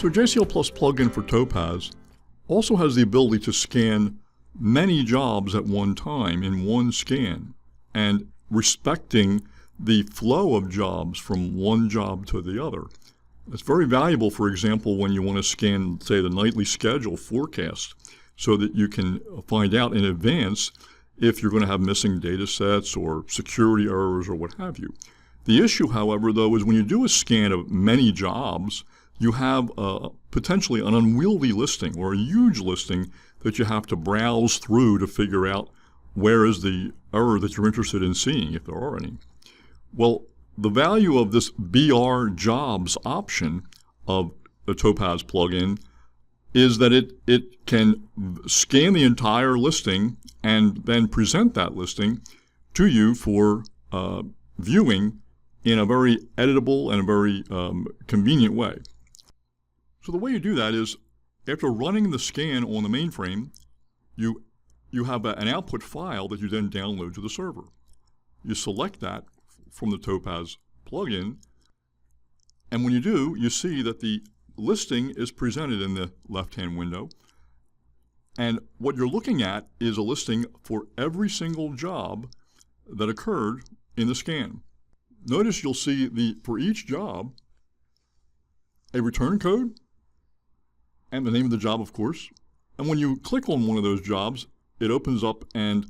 So JCLplus Plug-in for Topaz also has the ability to scan many jobs at one time in one scan, and respecting the flow of jobs from one job to the other. It's very valuable, for example, when you want to scan, say, the nightly schedule forecast, so that you can find out in advance if you're going to have missing data sets or security errors or what have you. The issue, however, though, is when you do a scan of many jobs, you have potentially an unwieldy listing or a huge listing that you have to browse through to figure out where is the error that you're interested in seeing, if there are any. Well, the value of this BRJOBS option of the Topaz plugin is that it can scan the entire listing and then present that listing to you for viewing in a very editable and a very convenient way. So the way you do that is, after running the scan on the mainframe, you have an output file that you then download to the server. You select that from the Topaz plugin, and when you do, you see that the listing is presented in the left-hand window, and what you're looking at is a listing for every single job that occurred in the scan. Notice you'll see for each job a return code and the name of the job, of course. And when you click on one of those jobs, it opens up and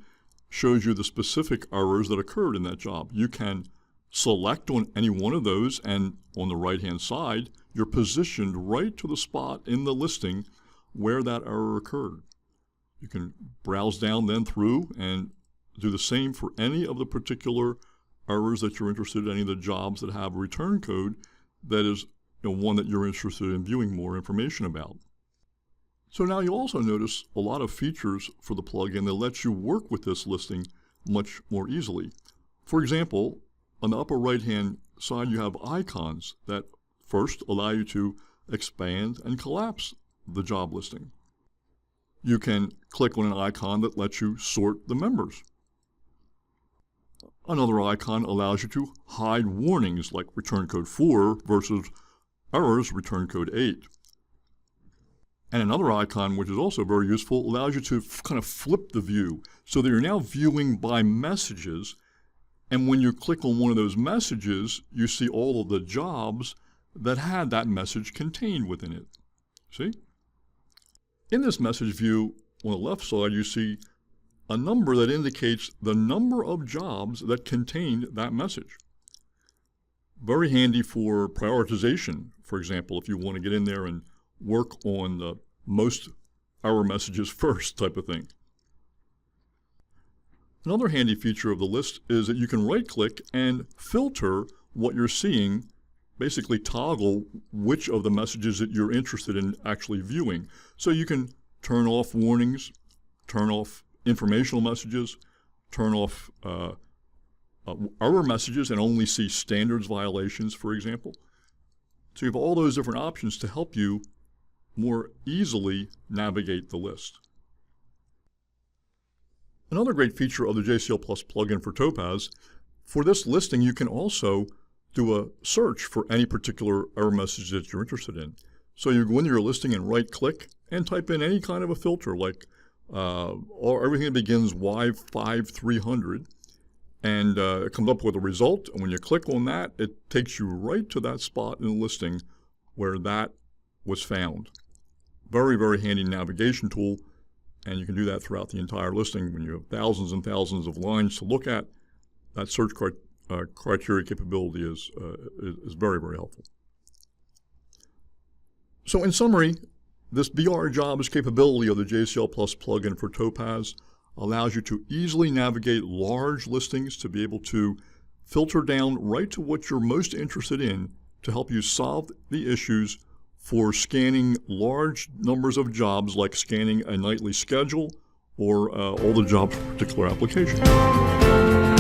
shows you the specific errors that occurred in that job. You can select on any one of those, and on the right-hand side, you're positioned right to the spot in the listing where that error occurred. You can browse down then through and do the same for any of the particular errors that you're interested in, any of the jobs that have a return code that is one that you're interested in viewing more information about. So now you'll also notice a lot of features for the plugin that lets you work with this listing much more easily. For example, on the upper right-hand side, you have icons that first allow you to expand and collapse the job listing. You can click on an icon that lets you sort the members. Another icon allows you to hide warnings like return code 4 versus errors return code 8. And another icon, which is also very useful, allows you to kind of flip the view so that you're now viewing by messages. And when you click on one of those messages, you see all of the jobs that had that message contained within it. See? In this message view, on the left side, you see a number that indicates the number of jobs that contained that message. Very handy for prioritization, for example, if you want to get in there and work on the most error messages first type of thing. Another handy feature of the list is that you can right-click and filter what you're seeing, basically toggle which of the messages that you're interested in actually viewing. So you can turn off warnings, turn off informational messages, turn off error messages and only see standards violations, for example. So you have all those different options to help you more easily navigate the list. Another great feature of the JCLplus plugin for Topaz, for this listing you can also do a search for any particular error message that you're interested in. So you go into your listing and right-click and type in any kind of a filter like everything that begins Y5300, and it comes up with a result, and when you click on that, it takes you right to that spot in the listing where that was found. Very, very handy navigation tool, and you can do that throughout the entire listing. When you have thousands and thousands of lines to look at, that search criteria capability is very, very helpful. So in summary, this BRJOBS capability of the JCLplus plugin for Topaz allows you to easily navigate large listings, to be able to filter down right to what you're most interested in to help you solve the issues for scanning large numbers of jobs, like scanning a nightly schedule or all the jobs for a particular application.